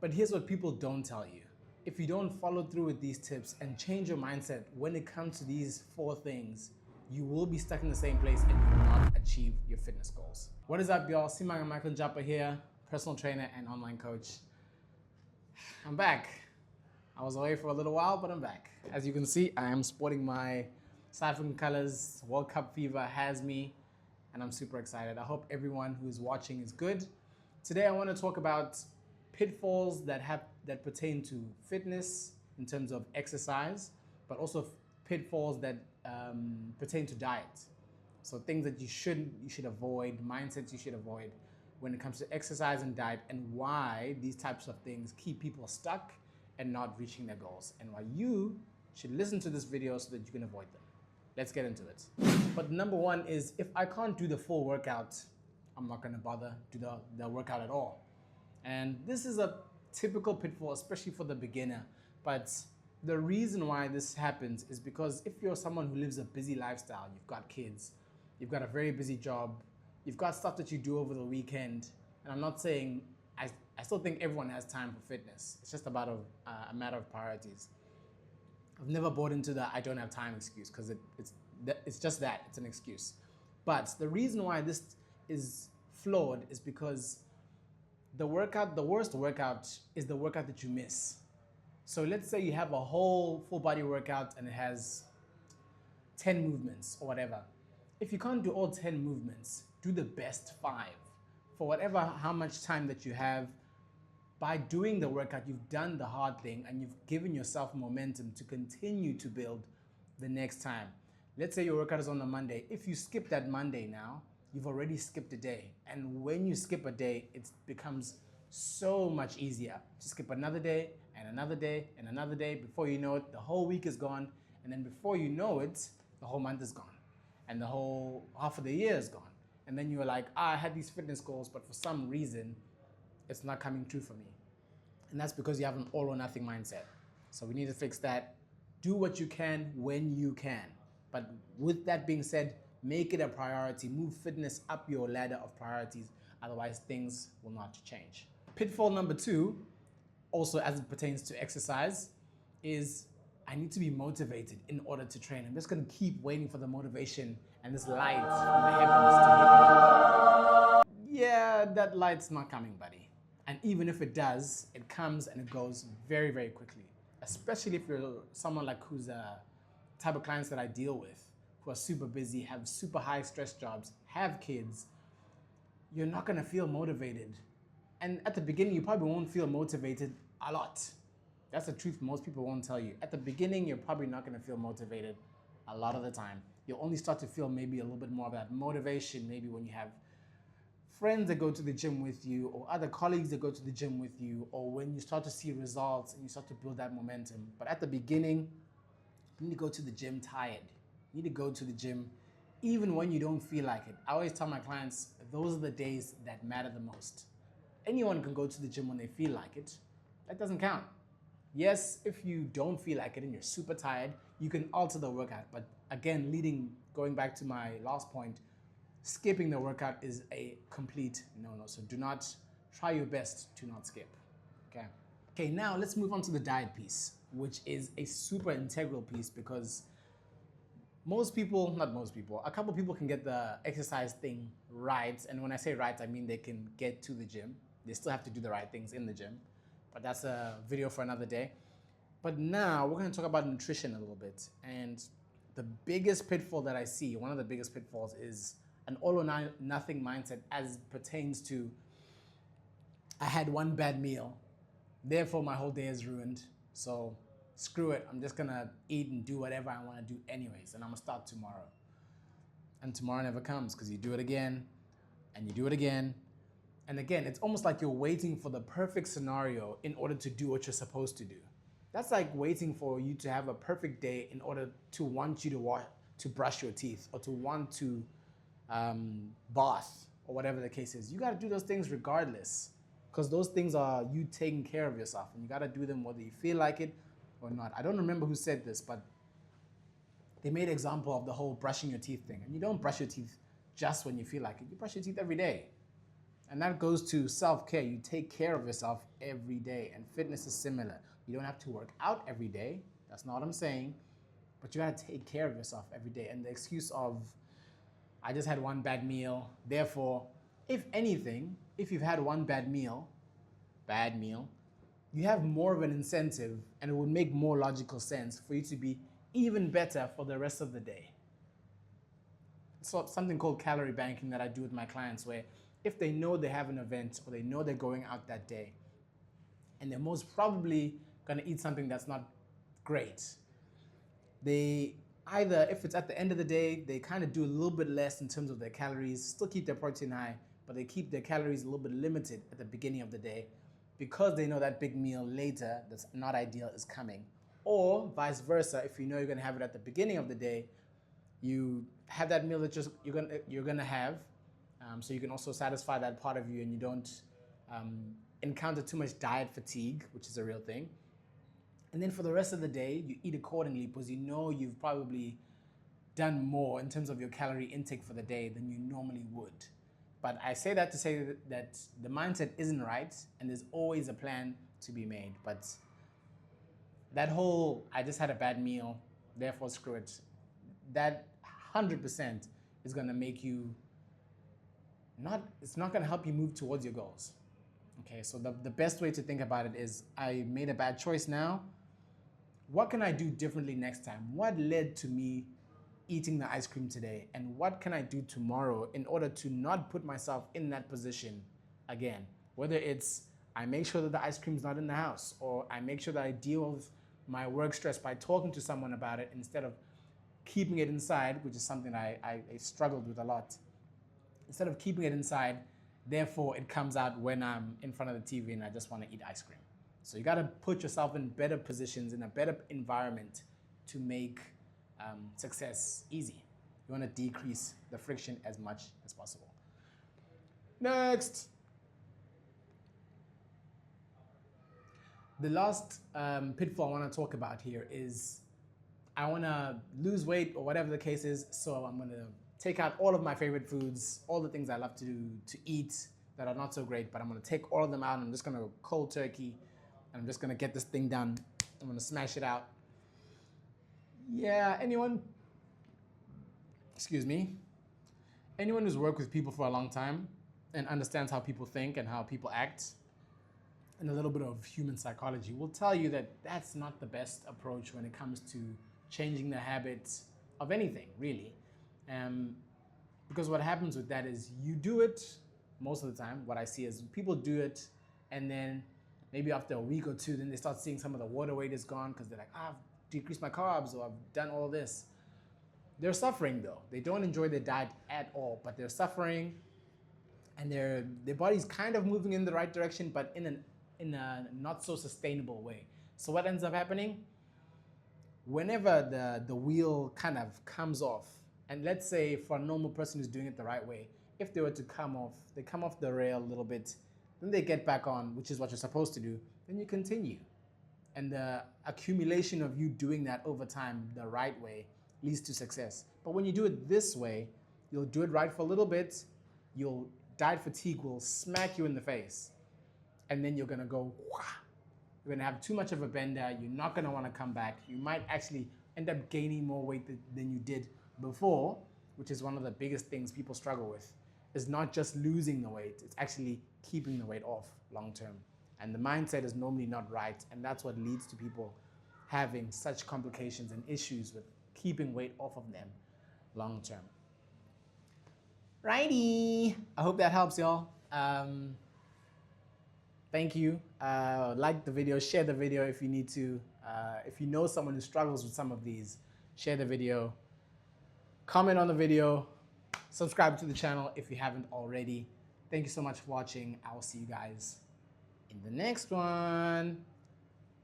But here's what people don't tell you. If you don't follow through with these tips and change your mindset when it comes to these 4 things, you will be stuck in the same place and you will not achieve your fitness goals. What is up, y'all? Simanga Michael Japa here, personal trainer and online coach. I'm back. I was away for a little while, but I'm back. As you can see, I am sporting my South African colors. World Cup fever has me, and I'm super excited. I hope everyone who is watching is good. Today, I want to talk about pitfalls that pertain to fitness in terms of exercise, but also pitfalls that pertain to diet. So things that you should avoid, mindsets you should avoid when it comes to exercise and diet, and why these types of things keep people stuck and not reaching their goals, and why you should listen to this video so that you can avoid them. Let's get into it. But number one is, if I can't do the full workout, I'm not gonna bother do the workout at all. And this is a typical pitfall, especially for the beginner. But the reason why this happens is because if you're someone who lives a busy lifestyle, you've got kids, you've got a very busy job, you've got stuff that you do over the weekend, and I'm not saying, I still think everyone has time for fitness. It's just about a matter of priorities. I've never bought into the I don't have time excuse, because it's just that, it's an excuse. But the reason why this is flawed is because the worst workout is the workout that you miss. So let's say you have a whole full body workout and it has 10 movements or whatever. If you can't do all 10 movements, do the best 5. For how much time that you have. By doing the workout, you've done the hard thing and you've given yourself momentum to continue to build the next time. Let's say your workout is on a Monday. If you skip that Monday now, you've already skipped a day. And when you skip a day, it becomes so much easier to skip another day and another day and another day. Before you know it, the whole week is gone. And then before you know it, the whole month is gone. And the whole half of the year is gone. And then you're like, I had these fitness goals, but for some reason, it's not coming true for me. And that's because you have an all or nothing mindset. So we need to fix that. Do what you can when you can. But with that being said, make it a priority. Move fitness up your ladder of priorities. Otherwise, things will not change. Pitfall number 2, also as it pertains to exercise, is I need to be motivated in order to train. I'm just going to keep waiting for the motivation and this light from the heavens to hit me. Yeah, that light's not coming, buddy. And even if it does, it comes and it goes very, very quickly. Especially if you're someone like who's a type of clients that I deal with, who are super busy, have super high stress jobs, have kids, you're not gonna feel motivated. And at the beginning, you probably won't feel motivated a lot. That's the truth most people won't tell you. At the beginning, you're probably not gonna feel motivated a lot of the time. You'll only start to feel maybe a little bit more of that motivation, maybe when you have friends that go to the gym with you, or other colleagues that go to the gym with you, or when you start to see results and you start to build that momentum. But at the beginning, you need to go to the gym tired. You need to go to the gym even when you don't feel like it. I always tell my clients, those are the days that matter the most. Anyone can go to the gym when they feel like it. That doesn't count. Yes, if you don't feel like it and you're super tired, you can alter the workout. But again, going back to my last point, skipping the workout is a complete no-no. So do not, try your best to not skip, okay? Okay, now let's move on to the diet piece, which is a super integral piece, because a couple people can get the exercise thing right. And when I say right, I mean they can get to the gym. They still have to do the right things in the gym, but that's a video for another day. But now we're gonna talk about nutrition a little bit. And the biggest pitfall that I see, one of the biggest pitfalls, is an all or nothing mindset as pertains to, I had one bad meal, therefore my whole day is ruined. So screw it, I'm just gonna eat and do whatever I wanna do anyways, and I'm gonna start tomorrow. And tomorrow never comes, because you do it again, and you do it again. And again, it's almost like you're waiting for the perfect scenario in order to do what you're supposed to do. That's like waiting for you to have a perfect day in order to want you to brush your teeth, or to want to bath, or whatever the case is. You gotta do those things regardless, because those things are you taking care of yourself, and you gotta do them whether you feel like it or not. I don't remember who said this, but they made an example of the whole brushing your teeth thing. And you don't brush your teeth just when you feel like it. You brush your teeth every day. And that goes to self-care. You take care of yourself every day, and fitness is similar. You don't have to work out every day. That's not what I'm saying. But you gotta take care of yourself every day. And the excuse of, I just had one bad meal, therefore, if anything, if you've had one bad meal, you have more of an incentive, and it would make more logical sense for you to be even better for the rest of the day. It's something called calorie banking that I do with my clients, where if they know they have an event or they know they're going out that day, and they're most probably gonna eat something that's not great, they either, if it's at the end of the day, they kind of do a little bit less in terms of their calories, still keep their protein high, but they keep their calories a little bit limited at the beginning of the day because they know that big meal later that's not ideal is coming. Or vice versa, if you know you're gonna have it at the beginning of the day, you have that meal that you're gonna have, so you can also satisfy that part of you, and you don't encounter too much diet fatigue, which is a real thing. And then for the rest of the day, you eat accordingly because you know you've probably done more in terms of your calorie intake for the day than you normally would. But I say that to say that the mindset isn't right, and there's always a plan to be made. But that whole, I just had a bad meal, therefore screw it, that 100% is gonna make you it's not gonna help you move towards your goals. Okay, so the best way to think about it is, I made a bad choice now. What can I do differently next time? What led to me eating the ice cream today? And what can I do tomorrow in order to not put myself in that position again? Whether it's I make sure that the ice cream's not in the house, or I make sure that I deal with my work stress by talking to someone about it instead of keeping it inside, which is something I struggled with a lot. Instead of keeping it inside, therefore it comes out when I'm in front of the TV and I just want to eat ice cream. So you got to put yourself in better positions, in a better environment to make success easy. You want to decrease the friction as much as possible. Next. The last pitfall I want to talk about here is, I want to lose weight or whatever the case is, so I'm going to take out all of my favorite foods, all the things I love to eat that are not so great, but I'm going to take all of them out, and I'm just going to go cold turkey, and I'm just going to get this thing done. I'm going to smash it out. Yeah, anyone who's worked with people for a long time and understands how people think and how people act, and a little bit of human psychology, will tell you that that's not the best approach when it comes to changing the habits of anything, really. Because what happens with that is, you do it most of the time. What I see is people do it, and then maybe after a week or two, then they start seeing some of the water weight is gone because they're like, I've decreased my carbs, or I've done all this. They're suffering though. They don't enjoy their diet at all, but they're suffering, and their body's kind of moving in the right direction, but in a not so sustainable way. So what ends up happening? Whenever the wheel kind of comes off, and let's say for a normal person who's doing it the right way, if they were to come off the rail a little bit, then they get back on, which is what you're supposed to do, then you continue. And the accumulation of you doing that over time the right way leads to success. But when you do it this way, you'll do it right for a little bit, diet fatigue will smack you in the face, and then you're gonna go, wah! You're gonna have too much of a bender, you're not gonna wanna come back, you might actually end up gaining more weight than you did before, which is one of the biggest things people struggle with, is not just losing the weight, it's actually keeping the weight off long term. And the mindset is normally not right, and that's what leads to people having such complications and issues with keeping weight off of them long term. Righty, I hope that helps y'all. Thank you. Like the video, share the video if you need to. If you know someone who struggles with some of these, share the video. Comment on the video. Subscribe to the channel if you haven't already. Thank you so much for watching. I will see you guys in the next one.